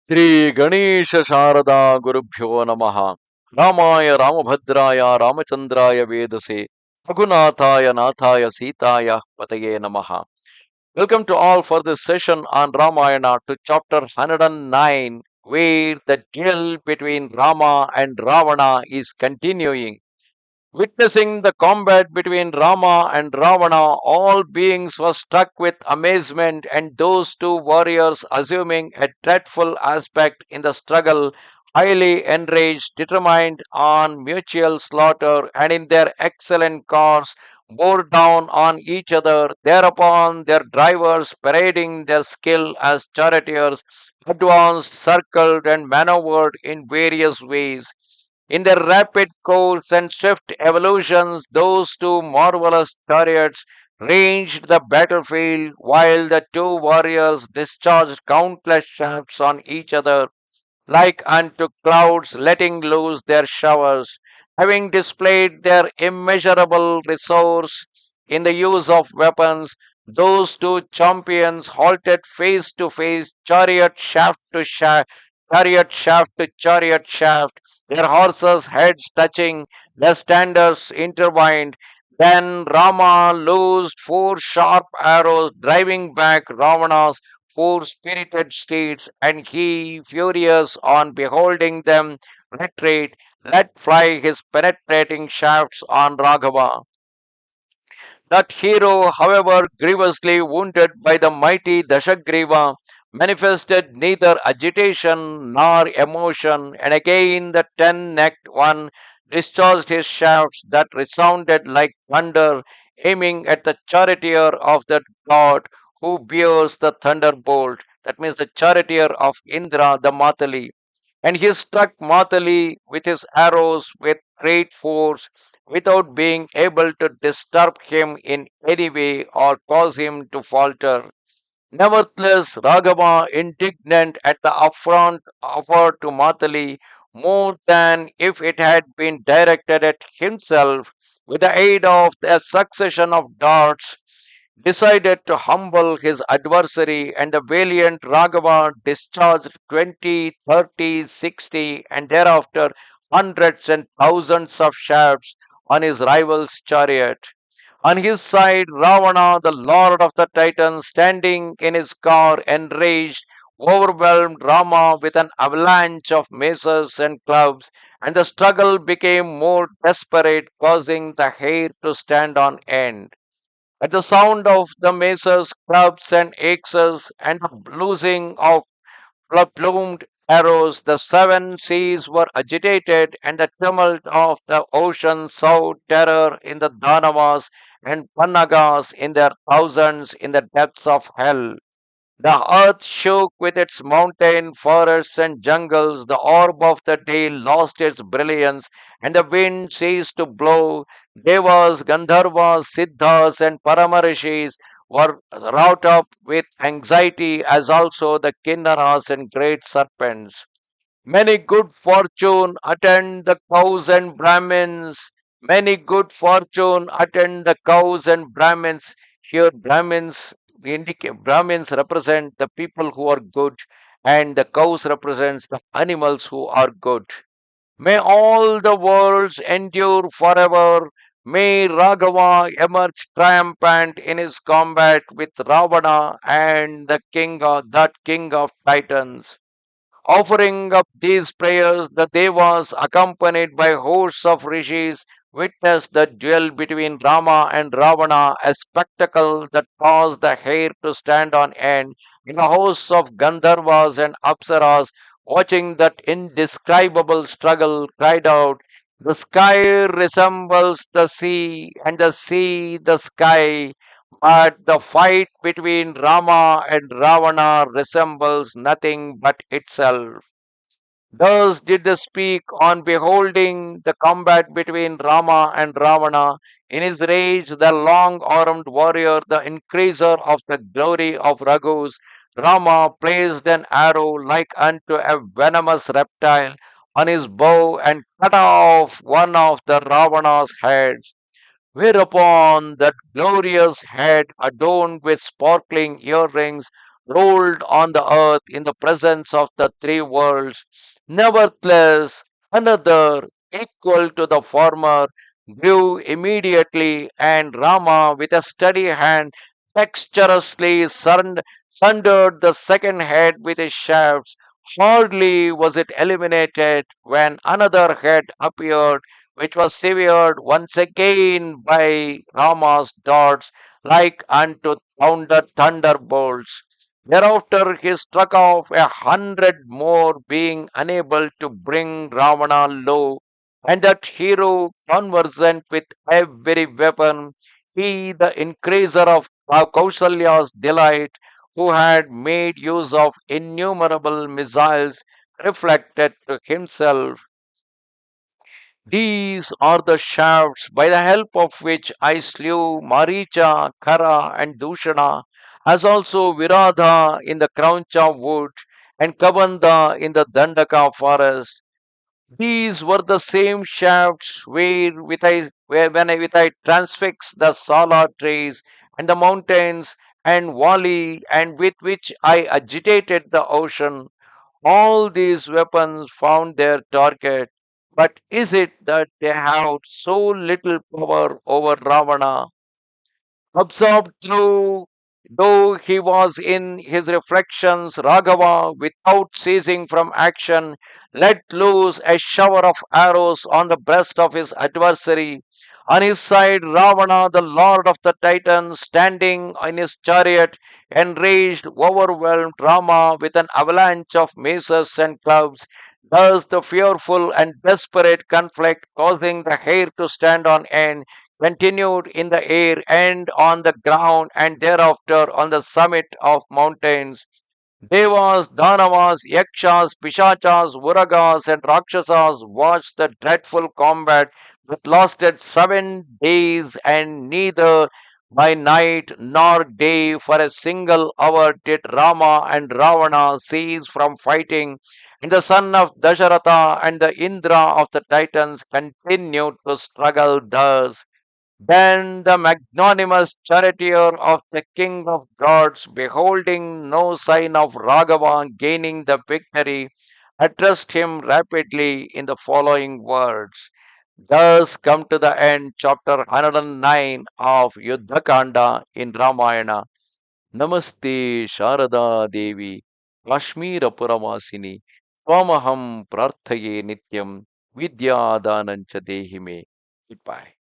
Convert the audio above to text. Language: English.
Shri Ganesha Sharada Gurubhyo Namaha Ramaya Ramabhadraya Ramachandraya Vedase Raghunathaya Nathaya Sitaya Pataye Namaha. Welcome to all for this session on Ramayana to chapter 109, where the duel between Rama and Ravana is continuing. Witnessing the combat between Rama and Ravana, all beings were struck with amazement, and those two warriors, assuming a dreadful aspect in the struggle, highly enraged, determined on mutual slaughter, and in their excellent cars, bore down on each other. Thereupon, their drivers, parading their skill as charioteers, advanced, circled, and maneuvered in various ways. In their rapid course and swift evolutions, those two marvelous chariots ranged the battlefield while the two warriors discharged countless shafts on each other like unto clouds letting loose their showers, having displayed their immeasurable resource in the use of weapons. Those two champions halted face to face, chariot shaft to chariot shaft, their horses' heads touching, their standards intertwined. Then Rama loosed four sharp arrows, driving back Ravana's four spirited steeds, and he, furious on beholding them retreat, let fly his penetrating shafts on Raghava. That hero, however grievously wounded by the mighty Dashagriva, manifested neither agitation nor emotion, and again the ten-necked one discharged his shafts that resounded like thunder, aiming at the charioteer of that god who bears the thunderbolt. That means the charioteer of Indra, the Matali. And he struck Matali with his arrows with great force without being able to disturb him in any way or cause him to falter. Nevertheless, Raghava, indignant at the affront offered to Matali, more than if it had been directed at himself, with the aid of a succession of darts, decided to humble his adversary, and the valiant Raghava discharged 20, 30, 60, and thereafter hundreds and thousands of shafts on his rival's chariot. On his side, Ravana, the lord of the Titans, standing in his car, enraged, overwhelmed Rama with an avalanche of maces and clubs, and the struggle became more desperate, causing the hair to stand on end. At the sound of the maces, clubs, and axes, and the loosing of plumed arrows, the seven seas were agitated, and the tumult of the ocean sowed terror in the Danavas and Panagas in their thousands in the depths of hell. The earth shook with its mountain, forests, and jungles. The orb of the day lost its brilliance, and the wind ceased to blow. Devas, Gandharvas, Siddhas, and Paramarishis were wrought up with anxiety, as also the Kinnaras and great serpents. Many good fortune attend the cows and Brahmins. Many good fortune attend the cows and Brahmins. Here, Brahmins represent the people who are good, and the cows represents the animals who are good. May all the worlds endure forever. May Raghava emerge triumphant in his combat with Ravana and that king of titans. Offering up these prayers, the Devas, accompanied by hosts of rishis, witnessed the duel between Rama and Ravana, a spectacle that caused the hair to stand on end. And the hosts of Gandharvas and Apsaras, watching that indescribable struggle, cried out, "The sky resembles the sea, and the sea the sky." But the fight between Rama and Ravana resembles nothing but itself. Thus did they speak on beholding the combat between Rama and Ravana. In his rage, the long armed warrior, the increaser of the glory of Raghus, Rama placed an arrow like unto a venomous reptile on his bow and cut off one of the Ravana's heads. Whereupon that glorious head, adorned with sparkling earrings, rolled on the earth in the presence of the three worlds. Nevertheless, another, equal to the former, grew immediately, and Rama, with a steady hand, dexterously sundered the second head with his shafts. Hardly was it eliminated when another head appeared, which was severed once again by Rama's darts, like unto thunderbolts. Thereafter he struck off 100 more, being unable to bring Ravana low, and that hero, conversant with every weapon, he, the increaser of Kausalya's delight, who had made use of innumerable missiles, reflected to himself, these are the shafts by the help of which I slew Maricha, Khara, and Dushana, as also Viradha in the Krauncha wood and Kavanda in the Dandaka forest. These were the same shafts with I transfixed the Sala trees and the mountains and valley, and with which I agitated the ocean. All these weapons found their target, but is it that they have so little power over Ravana? Absorbed through, though he was in his reflections, Raghava, without ceasing from action, let loose a shower of arrows on the breast of his adversary. On his side, Ravana, the lord of the Titans, standing in his chariot, enraged, overwhelmed Rama with an avalanche of maces and clubs. Thus, the fearful and desperate conflict, causing the hair to stand on end, continued in the air and on the ground, and thereafter on the summit of mountains. Devas, Danavas, Yakshas, Pishachas, Uragas, and Rakshasas watched the dreadful combat that lasted 7 days, and neither by night nor day for a single hour did Rama and Ravana cease from fighting, and the son of Dasharatha and the Indra of the Titans continued to struggle thus. Then the magnanimous charioteer of the king of gods, beholding no sign of Raghava gaining the victory, addressed him rapidly in the following words. Thus come to the end chapter 109 of Yuddha Kanda in Ramayana. Namaste Sharada Devi Kashmira Puramasini Swamaham Prarthaye Nityam Vidya Danancha Dehime. Goodbye.